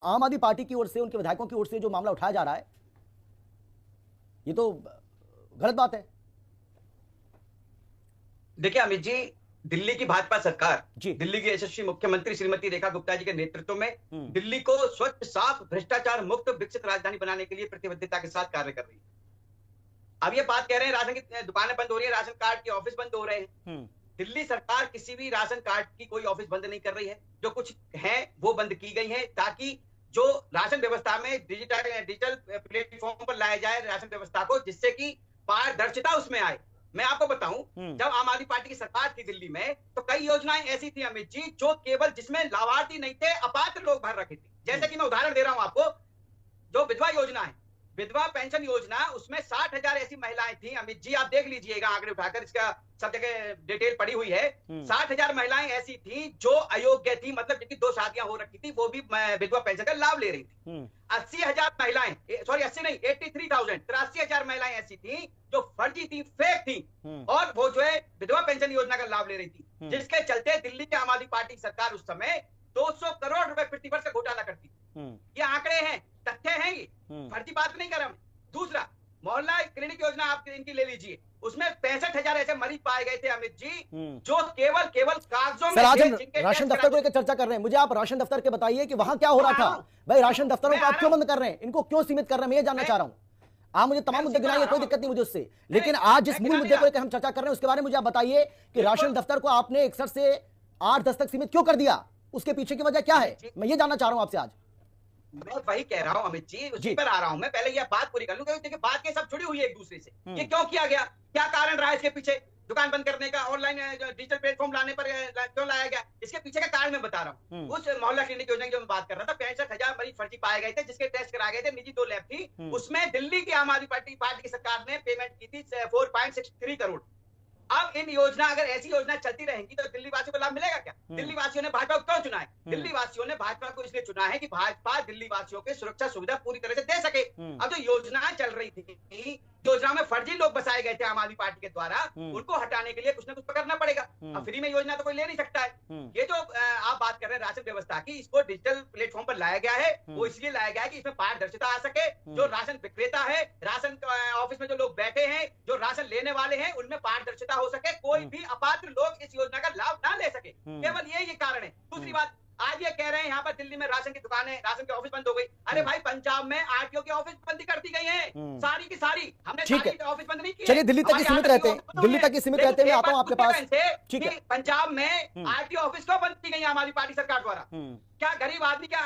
आम आदमी पार्टी की ओर से, उनके विधायकों की ओर से जो मामला उठाया जा रहा है, ये तो गलत बात है। देखिए अमित जी, दिल्ली की भाजपा सरकार, जी। दिल्ली की यशस्वी मुख्यमंत्री श्रीमती रेखा गुप्ता जी के नेतृत्व में दिल्ली को स्वच्छ, साफ, भ्रष्टाचार मुक्त, विकसित राजधानी बनाने के लिए प्रतिबद्धता के साथ कार्य कर रही है। अब ये बात कह रहे हैं राशन की दुकानें बंद हो रही है, राशन कार्ड के ऑफिस बंद हो रहे हैं। दिल्ली सरकार किसी भी राशन कार्ड की कोई ऑफिस बंद नहीं कर रही है। जो कुछ है वो बंद की गई है ताकि जो राशन व्यवस्था में डिजिटल प्लेटफॉर्म पर लाया जाए राशन व्यवस्था को, जिससे कि पारदर्शिता उसमें आए। मैं आपको बताऊं, जब आम आदमी पार्टी की सरकार थी दिल्ली में, तो कई योजनाएं ऐसी थी अमित जी, जो केवल जिसमें लाभार्थी नहीं थे, अपात्र लोग भर रखे थे। जैसे कि मैं उदाहरण दे रहा हूं आपको, जो विधवा योजना है, विधवा पेंशन योजना, उसमें 60,000 ऐसी महिलाएं थी अमित जी, आप देख लीजिएगा आंकड़े उठाकर, इसका सब जगह डिटेल पड़ी हुई है। 60,000 महिलाएं ऐसी थी जो अयोग्य थी, मतलब जिनकी 2 शादियां हो रखी थी, वो भी विधवा पेंशन का लाभ ले रही थी। 80,000 महिलाएं, सॉरी 80 नहीं, 83,000 महिलाएं ऐसी थी जो फर्जी थी, फेक थी, और वो जो है विधवा पेंशन योजना का लाभ ले रही थी, जिसके चलते दिल्ली के आम आदमी पार्टी सरकार उस समय 200 करोड़ रुपए प्रति वर्ष का घोटाला करती थी। ये आंकड़े हैं, तथ्य हैं, ये फर्जी बात नहीं कर रहा। दूसरा, मोहल्ला क्लिनिक योजना आप इनकी ले लीजिए, उसमें 65,000 ऐसे मरीज पाए गए थे अमित जी, जो केवल कागजों में राशन दफ्तर को लेकर चर्चा कर रहे हैं। मुझे आप राशन दफ्तर के बताइए कि वहां क्या हो रहा था। भाई राशन दफ्तरों को आप क्यों बंद कर रहे हैं, इनको क्यों सीमित कर रहे हैं, मैं ये जानना चाह रहा हूं। आप मुझे तमाम मुद्दे गिनाइए, कोई दिक्कत नहीं मुझे उससे, लेकिन आज जिस मूल मुद्दे को लेकर हम चर्चा कर रहे हैं उसके बारे में मुझे आप बताइए कि राशन दफ्तर को आपने 61 से 8-10 तक सीमित क्यों कर दिया, उसके पीछे की वजह क्या है, मैं ये जानना चाह रहा हूं आपसे आज। मैं वही कह रहा हूं अमित जी, उसी पर आ रहा हूं मैं। पहले ये बात पूरी कर लूं, क्योंकि देखिए बात के सब जुड़ी हुई है एक दूसरे से। ये क्यों किया गया, क्या कारण रहा इसके पीछे, दुकान बंद करने का, ऑनलाइन डिजिटल प्लेटफॉर्म लाने पर क्यों लाया गया, इसके पीछे का कारण मैं बता रहा हूं। उस मोहल्ला क्लिनिक योजना की जो मैं बात कर रहा था, 65,000 मरीज फर्जी पाए गए थे, जिसके टेस्ट कराए गए थे, निजी 2 लैब थी, उसमें दिल्ली की आम आदमी पार्टी की सरकार ने पेमेंट की थी 4.63 करोड़। अब इन योजना, अगर ऐसी योजना चलती रहेंगी तो दिल्ली वासियों को लाभ मिलेगा क्या? दिल्ली वासियों ने भाजपा को क्यों चुना है? दिल्ली वासियों ने भाजपा को इसलिए चुना है कि भाजपा दिल्ली वासियों के सुरक्षा सुविधा पूरी तरह से दे सके। अब जो योजनाएं चल रही थी, योजना में फर्जी लोग बसाए गए थे आम आदमी पार्टी के द्वारा, उनको हटाने के लिए कुछ ना कुछ तो करना पड़ेगा। अब फ्री में योजना तो कोई ले नहीं सकता है। ये जो आप बात कर रहे हैं राशन व्यवस्था की, इसको डिजिटल प्लेटफॉर्म पर लाया गया है, वो इसलिए लाया गया है कि इसमें पारदर्शिता आ सके। जो राशन विक्रेता है, राशन ऑफिस में जो लोग बैठे हैं, जो राशन लेने वाले हैं, उनमें पारदर्शिता हो सके, कोई भी अपात्र लोग इस योजना का लाभ ना ले सके, केवल ये कारण है। दूसरी बात, आज ये कह रहे हैं यहाँ पर दिल्ली में राशन की दुकानें, राशन के ऑफिस बंद हो गई। अरे भाई, पंजाब में आरटीओ के ऑफिस बंद कर दी गई हैं, सारी की सारी। हमने सारी के ऑफिस बंद नहीं किए। चलिए दिल्ली तक ही सीमित रहते हैं, दिल्ली तक ही सीमित रहते हैं। मैं आता हूं आपके पास। ठीक है, पंजाब में आरटीओ ऑफिस क्यों बंद की गई आम आदमी पार्टी सरकार द्वारा? क्या गरीब आदमी, क्या